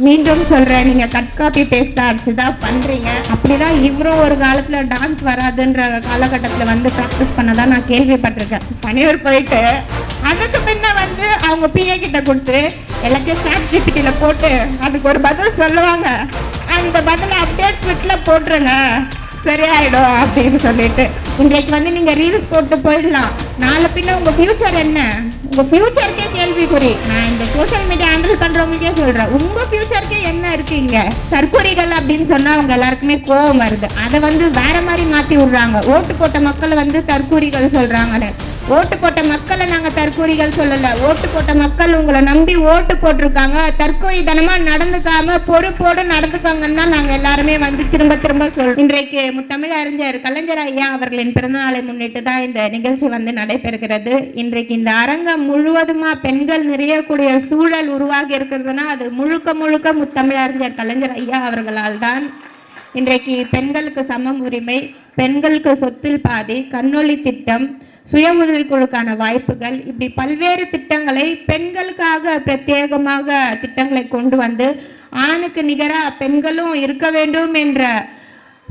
மீண்டும் சொல்றேன், நீங்க கட் காப்பி பேஸ்ட் அடிச்சுதான் பண்றீங்க. அப்படிதான் இவரும் ஒரு காலத்துல டான்ஸ் வராதுன்ற காலகட்டத்துல வந்து ப்ராக்டிஸ் பண்ணதான் நான் கேள்விப்பட்டிருக்கேன். பணியூர் போயிட்டு அதுக்கு பின்ன வந்து அவங்க பிஏ கிட்ட கொடுத்து எல்லாத்தையும் சாட் ஜிபிடில போட்டு அதுக்கு ஒரு பதில் சொல்லுவாங்க. அந்த பதில அப்டேட் ட்விட்ல போட்டுருங்க, சரியாயிடும் அப்படின்னு சொல்லிட்டு இன்றைக்கு வந்து நீங்க ரீல்ஸ் போட்டு போயிடலாம். நாளை பின்ன உங்க ஃபியூச்சர் என்ன? உங்க ஃபியூச்சருக்கே கேள்விக்குறி. நான் இந்த சோஷியல் மீடியா ஹேண்டில் பண்றவங்களுக்கே சொல்றேன், உங்க ஃபியூச்சருக்கே என்ன இருக்கீங்க? தற்கொலைகள் அப்படின்னு சொன்னா அவங்க எல்லாருக்குமே கோபம் வருது. அதை வந்து வேற மாதிரி மாத்தி விடுறாங்க. ஓட்டு போட்ட மக்களை வந்து தற்கொலைகள் சொல்றாங்கன்னு. ஓட்டு போட்ட மக்களை நாங்க தற்கொலைகள் சொல்லல. ஓட்டு போட்ட மக்கள் உங்களை நம்பி ஓட்டு போட்டிருக்காங்க. தற்கொலைத்தனமா நடந்துக்காம பொறுப்போடு நடந்துக்காங்கன்னா நாங்க எல்லாருமே வந்து திரும்ப திரும்ப சொல்றோம். இன்றைக்கு முத்தமிழ் அறிஞர் கலைஞர் ஐயா அவர்களின் பிறந்தநாளை முன்னிட்டு தான் இந்த நிகழ்ச்சி வந்து நடைபெறுகிறது. இன்றைக்கு இந்த அரங்கம் முழுவதுமா பெண்கள் நிறையக்கூடிய சூழல் உருவாகி இருக்கிறதுனா அது முழுக்க முழுக்க முத்தமிழ் அறிஞர் கலைஞர் ஐயா அவர்களால் தான். இன்றைக்கு பெண்களுக்கு சமம் உரிமை, பெண்களுக்கு சொத்தில் பாதி, கண்ணொளி திட்டம், சுய உதவிக்குழுக்கான வாய்ப்புகள், இப்படி பல்வேறு திட்டங்களை பெண்களுக்காக பிரத்யேகமாக திட்டங்களை கொண்டு வந்து ஆணுக்கு நிகராக பெண்களும் இருக்க வேண்டும் என்ற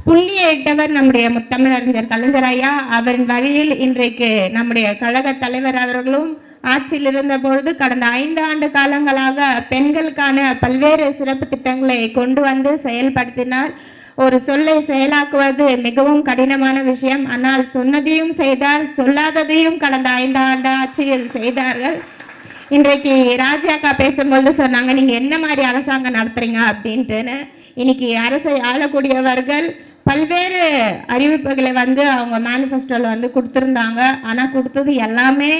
புள்ளியை இட்டவர் நம்முடைய முத்தமிழறிஞர் கலைஞர் ஐயா. அவரின் வழியில் இன்றைக்கு நம்முடைய கழக தலைவர் அவர்களும் ஆட்சியில் இருந்த பொழுது கடந்த 5 ஆண்டு காலங்களாக பெண்களுக்கான பல்வேறு சிறப்பு திட்டங்களை கொண்டு வந்து செயல்படுத்தினார். ஒரு சொல்லை செயலாக்குவது மிகவும் கடினமான விஷயம். ஆனால் சொன்னதையும் செய்தார், சொல்லாததையும் கடந்த 5 ஆண்டு ஆட்சியில் செய்தார்கள். இன்றைக்கு ராஜாக்கா பேசும்போது சொன்னாங்க, நீங்க என்ன மாதிரி அரசாங்கம் நடத்துறீங்க அப்படின்ட்டுன்னு. இன்னைக்கு அரசை ஆளக்கூடியவர்கள் பல்வேறு அறிவிப்புகளை வந்து அவங்க மேனிஃபெஸ்டோல வந்து கொடுத்துருந்தாங்க. ஆனால் கொடுத்தது எல்லாமே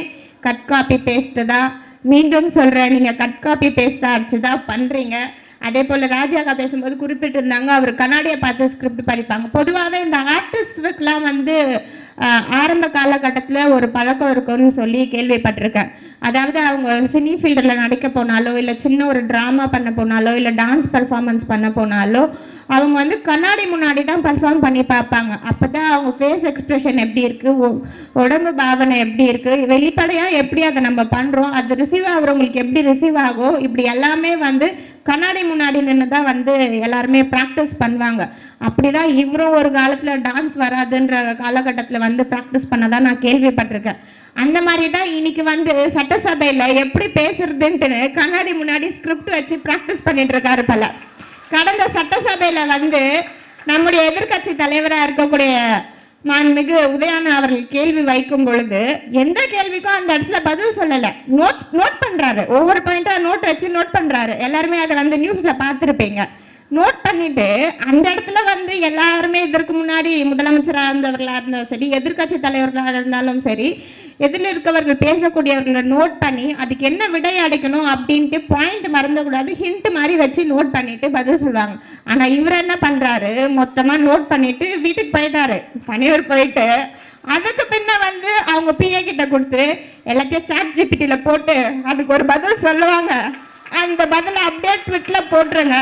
கட் காப்பி பேஸ்ட் தான். மீண்டும் சொல்றேன், நீங்க கட் காப்பி பேஸ்ட் அடிச்சுதான் பண்றீங்க. அதே போல் ராஜாக்கா பேசும்போது குறிப்பிட்டு இருந்தாங்க, அவர் கண்ணாடியை பார்த்து ஸ்கிரிப்ட் படிப்பாங்க. பொதுவாகவே இந்த ஆர்டிஸ்டுக்கெலாம் வந்து ஆரம்ப காலகட்டத்தில் ஒரு பழக்கம் இருக்குன்னு சொல்லி கேள்விப்பட்டிருக்கேன். அதாவது அவங்க சினி ஃபீல்டில் நடிக்க போனாலோ, இல்லை சின்ன ஒரு ட்ராமா பண்ண போனாலோ, இல்லை டான்ஸ் பர்ஃபார்மன்ஸ் பண்ண போனாலோ அவங்க வந்து கண்ணாடி முன்னாடி தான் பர்ஃபார்ம் பண்ணி பார்ப்பாங்க. அப்போ தான் அவங்க ஃபேஸ் எக்ஸ்ப்ரெஷன் எப்படி இருக்குது, உடம்பு பாவனை எப்படி இருக்குது, வெளிப்படையாக எப்படி அதை நம்ம பண்ணுறோம், அது ரிசீவ் ஆகிறவங்களுக்கு எப்படி ரிசீவ் ஆகும், இப்படி எல்லாமே வந்து கண்ணாடி முன்னாடி நின்று தான் வந்து எல்லாருமே ப்ராக்டிஸ் பண்ணுவாங்க. அப்படிதான் இவரும் ஒரு காலத்தில் டான்ஸ் வராதுன்ற காலகட்டத்தில் வந்து ப்ராக்டிஸ் பண்ணதான் நான் கேள்விப்பட்டிருக்கேன். அந்த மாதிரி தான் இன்னைக்கு வந்து சட்டசபையில் எப்படி பேசுறதுன்ட்டு கண்ணாடி முன்னாடி ஸ்கிரிப்ட் வச்சு ப்ராக்டிஸ் பண்ணிட்டு இருக்காரு பல. கடந்த சட்டசபையில் வந்து நம்முடைய எதிர்கட்சி தலைவராக இருக்கக்கூடிய மாண்புமிகு உதயநிதி அவர்கள் கேள்வி வைக்கும் பொழுது எந்த கேள்விக்கும் அந்த இடத்துல பதில் சொல்லலை. நோட் பண்றாரு, ஒவ்வொரு பாயிண்டா நோட் வச்சு நோட் பண்றாரு. எல்லாருமே அதை வந்து நியூஸ்ல பார்த்துருப்பீங்க. நோட் பண்ணிட்டு அந்த இடத்துல வந்து எல்லாருமே இதற்கு முன்னாடி முதலமைச்சராக இருந்தவர்களாக இருந்தாலும் சரி, எதிர்கட்சி தலைவர்களாக இருந்தாலும் சரி, எதில் இருக்கவர்கள் பேசக்கூடியவர்களை நோட் பண்ணி அதுக்கு என்ன விடை அடைக்கணும் அப்படின்ட்டு பாயிண்ட் மறந்துக்கூடாது, ஹிண்ட் மாதிரி வச்சு நோட் பண்ணிட்டு பதில் சொல்லுவாங்க. ஆனா இவர் என்ன பண்றாரு, மொத்தமா நோட் பண்ணிட்டு வீட்டுக்கு போயிட்டாரு. பணியூர் போயிட்டு அதுக்கு பின்ன வந்து அவங்க பிஏ கிட்ட கொடுத்து எல்லாத்தையும் சாட் ஜிபிடில போட்டு அதுக்கு ஒரு பதில் சொல்லுவாங்க. அந்த பதில அப்டேட் ட்விட்ல போட்டுருங்க,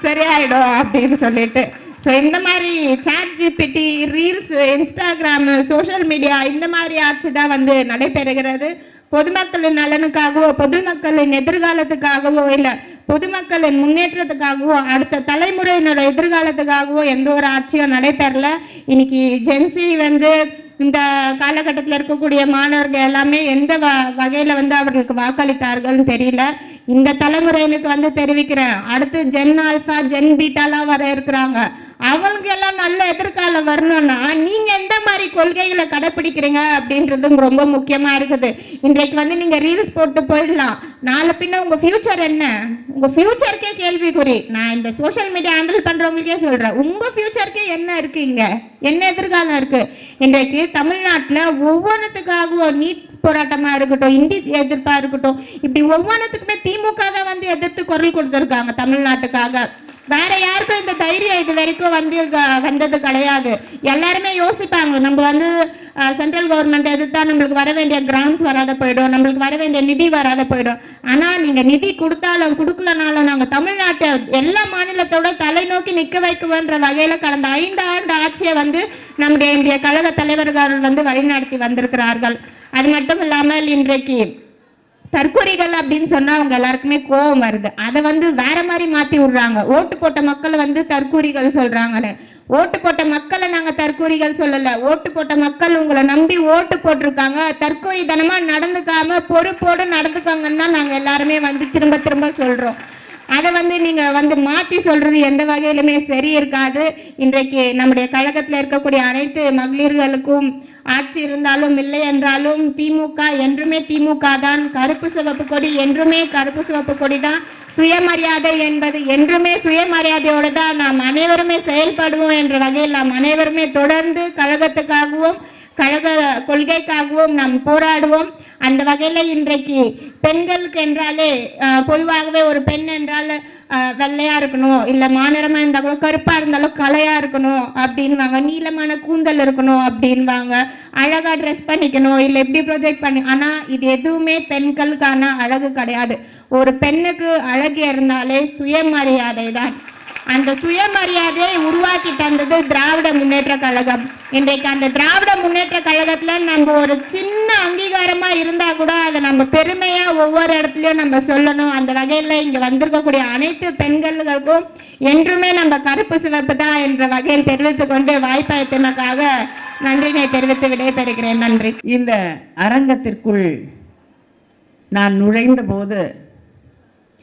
சரியாயிடும் அப்படின்னு சொல்லிட்டு. ஸோ இந்த மாதிரி ChatGPT, reels, Instagram, social media இந்த மாதிரி ஆட்சி தான் வந்து நடைபெறுகிறது. பொதுமக்களின் நலனுக்காகவோ, பொதுமக்களின் எதிர்காலத்துக்காகவோ, இல்லை பொதுமக்களின் முன்னேற்றத்துக்காகவோ, அடுத்த தலைமுறையினோட எதிர்காலத்துக்காகவோ எந்த ஒரு ஆட்சியும் நடைபெறல. இன்னைக்கு ஜென்சி வந்து இந்த காலகட்டத்தில் இருக்கக்கூடிய மாணவர்கள் எல்லாமே எந்த வகையில் வந்து அவர்களுக்கு வாக்களித்தார்கள்னு தெரியல. இந்த தலைமுறையினுக்கு வந்து தெரிவிக்கிறேன், அடுத்து ஜென் ஆல்பா, ஜென் பீட்டாலாம் வர இருக்கிறாங்க. அவங்களுக்கு எல்லாம் நல்ல எதிர்காலம் வரணும்னா நீங்க எந்த மாதிரி கொள்கைகளை கடைப்பிடிக்கிறீங்க அப்படின்றதும் ரொம்ப முக்கியமா இருக்குது. இன்றைக்கு வந்து நீங்க ரீல்ஸ் போட்டு போயிடலாம், நாளை பின்ன உங்க ஃபியூச்சர் என்ன? உங்க ஃபியூச்சருக்கே கேள்விக்குறி. நான் இந்த சோஷியல் மீடியா ஹேண்டில் பண்றவங்களுக்கே சொல்றேன், உங்க ஃபியூச்சருக்கே என்ன இருக்கு, இங்க என்ன எதிர்காலம் இருக்கு? இன்றைக்கு தமிழ்நாட்டில் ஒவ்வொன்றுத்துக்காகவும் நீட் போராட்டமா இருக்கட்டும், இந்தி எதிர்ப்பா இருக்கட்டும், இப்படி ஒவ்வொன்றுத்துக்குமே திமுக தான் வந்து எதிர்த்து குரல் கொடுத்துருக்காங்க தமிழ்நாட்டுக்காக. வேற யாருக்கும் இந்த தைரியம் இது வரைக்கும் வந்தது கிடையாது. எல்லாருமே யோசிப்பாங்க, நம்ம வந்து சென்ட்ரல் கவர்மெண்ட் எதிர்த்தா நம்மளுக்கு வர வேண்டிய கிராண்ட்ஸ் வராத போயிடும், நம்மளுக்கு வர வேண்டிய நிதி வராத போயிடும். ஆனா நீங்க நிதி கொடுத்தாலும் கொடுக்கலனாலும் நாங்க தமிழ்நாட்டை எல்லா மாநிலத்தோட தலை நோக்கி நிக்க வைக்குவேன்ற வகையில கடந்த 5 ஆண்டு ஆட்சியை வந்து நம்முடைய இந்திய கழக தலைவர்கள் வந்து வழிநடத்தி வந்திருக்கிறார்கள். அது மட்டும் இல்லாமல் இன்றைக்கு தற்கொலைகள் அப்படின்னு சொன்னா அவங்க எல்லாருக்குமே கோபம் வருது. அதை வேற மாதிரி மாத்தி விடுறாங்க. ஓட்டு போட்ட மக்களை தற்கூரிகள் சொல்றாங்கன்னு. ஓட்டு போட்ட மக்களை நாங்க தற்கூரிகள் சொல்லல. ஓட்டு போட்ட மக்கள் உங்களை நம்பி ஓட்டு போட்டிருக்காங்க. தற்கொலை தனமா நடந்துக்காம பொறுப்போடு நடந்துக்காங்கன்னு தான் நாங்க எல்லாருமே திரும்ப திரும்ப சொல்றோம். அதை நீங்க மாத்தி சொல்றது எந்த வகையிலுமே சரி இருக்காது. இன்றைக்கு நம்முடைய கழகத்துல இருக்கக்கூடிய அனைத்து மகளிர்களுக்கும் ஆட்சி இருந்தாலும் இல்லை என்றாலும் திமுக என்றுமே திமுக தான். கருப்பு சிவப்பு கொடி என்றுமே கருப்பு சிவப்பு கொடி தான். சுயமரியாதை என்பது என்றுமே சுயமரியாதையோடு தான் நாம் அனைவருமே செயல்படுவோம் என்ற வகையில் நாம் அனைவருமே தொடர்ந்து கழகத்துக்காகவும் கழக கொள்கைக்காகவும் நாம் போராடுவோம். அந்த வகையில் இன்றைக்கு பெண்களுக்கு என்றாலே பொதுவாகவே ஒரு பெண் என்றால் வெள்ளையா இருக்கணும், இல்லை மாநிறமா இருந்தால் கூட கருப்பா இருந்தாலும் கலையா இருக்கணும் அப்படின்வாங்க. நீளமான கூந்தல் இருக்கணும் அப்படின்வாங்க. அழகா ட்ரெஸ் பண்ணிக்கணும், இல்லை எப்படி ப்ரொஜெக்ட் பண்ணி. ஆனால் இது எதுவுமே பெண்களுக்கான அழகு கிடையாது. ஒரு பெண்ணுக்கு அழகு இருந்தாலே சுயமரியாதை தான். அந்த சுயமரியாதையை உருவாக்கி தந்தது திராவிட முன்னேற்ற கழகம். இன்றைக்கு அந்த திராவிட முன்னேற்ற கழகத்துல நம்ம ஒரு சின்ன அங்கீகாரமா இருந்தா கூட அதை நம்ம பெருமையா ஒவ்வொரு இடத்துலயும் நம்ம சொல்லணும். அந்த வகையில இங்க வந்திருக்கக்கூடிய அனைத்து பெண்களுக்கும் என்றுமே நம்ம கருப்பு சிவப்பு தான் என்ற வகையில் தெரிவித்துக் கொண்டு வாய்ப்பளித்தமைக்காக நன்றினை தெரிவித்து விடைபெறுகிறேன். நன்றி. இந்த அரங்கத்திற்குள் நான் நுழைந்த போது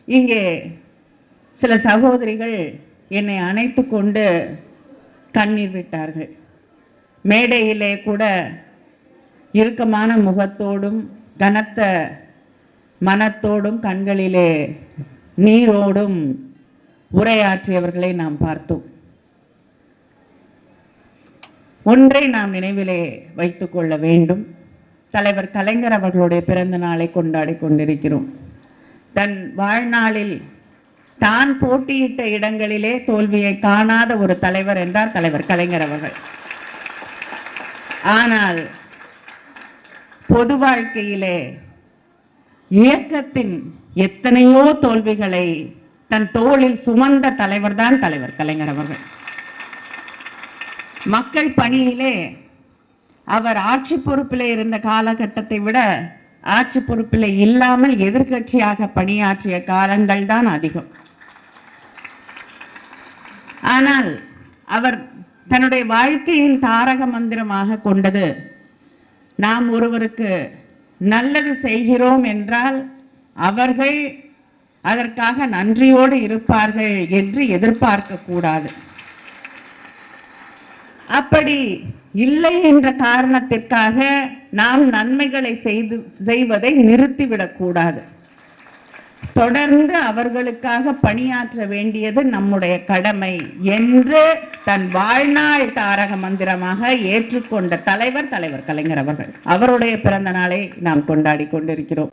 இங்கே சில சகோதரிகள் என்னை அணைத்து கொண்டு கண்ணீர் விட்டார்கள். மேடையிலே கூட இறுக்கமான முகத்தோடும் கனத்த மனத்தோடும் கண்களிலே நீரோடும் உரையாற்றியவர்களை நாம் பார்த்தோம். ஒன்றை நாம் நினைவிலே வைத்துக் கொள்ள வேண்டும். தலைவர் கலைஞர் அவர்களுடைய பிறந்த நாளை கொண்டாடி கொண்டிருக்கிறோம். தன் வாழ்நாளில் தான் போட்டியிட்ட இடங்களிலே தோல்வியை காணாத ஒரு தலைவர் என்றார் தலைவர் கலைஞர் அவர்கள். ஆனால் பொது வாழ்க்கையிலே இயக்கத்தின் எத்தனையோ தோல்விகளை தன் தோளில் சுமந்த தலைவர் தான் தலைவர் கலைஞர் அவர்கள். மக்கள் பணியிலே அவர் ஆட்சி பொறுப்பிலே இருந்த காலகட்டத்தை விட ஆட்சி பொறுப்பில் இல்லாமல் எதிர்கட்சியாக பணியாற்றிய காலங்கள் தான் அதிகம். ஆனால் அவர் தன்னுடைய வாழ்க்கையின் தாரக மந்திரமாக கொண்டது, நாம் ஒருவருக்கு நல்லது செய்கிறோம் என்றால் அவர்கள் அதற்காக நன்றியோடு இருப்பார்கள் என்று எதிர்பார்க்க கூடாது. அப்படி இல்லை என்ற காரணத்திற்காக நாம் நன்மைகளை செய்வதை நிறுத்திவிடக் கூடாது. தொடர்ந்து அவர்களுக்காக பணியாற்ற வேண்டியது நம்முடைய கடமை என்று தன் வாழ்நாள் தாரக மந்திரமாக ஏற்றுக்கொண்ட தலைவர் கலைஞர் அவர்கள். அவருடைய பிறந்த நாளை நாம் கொண்டாடி கொண்டிருக்கிறோம்.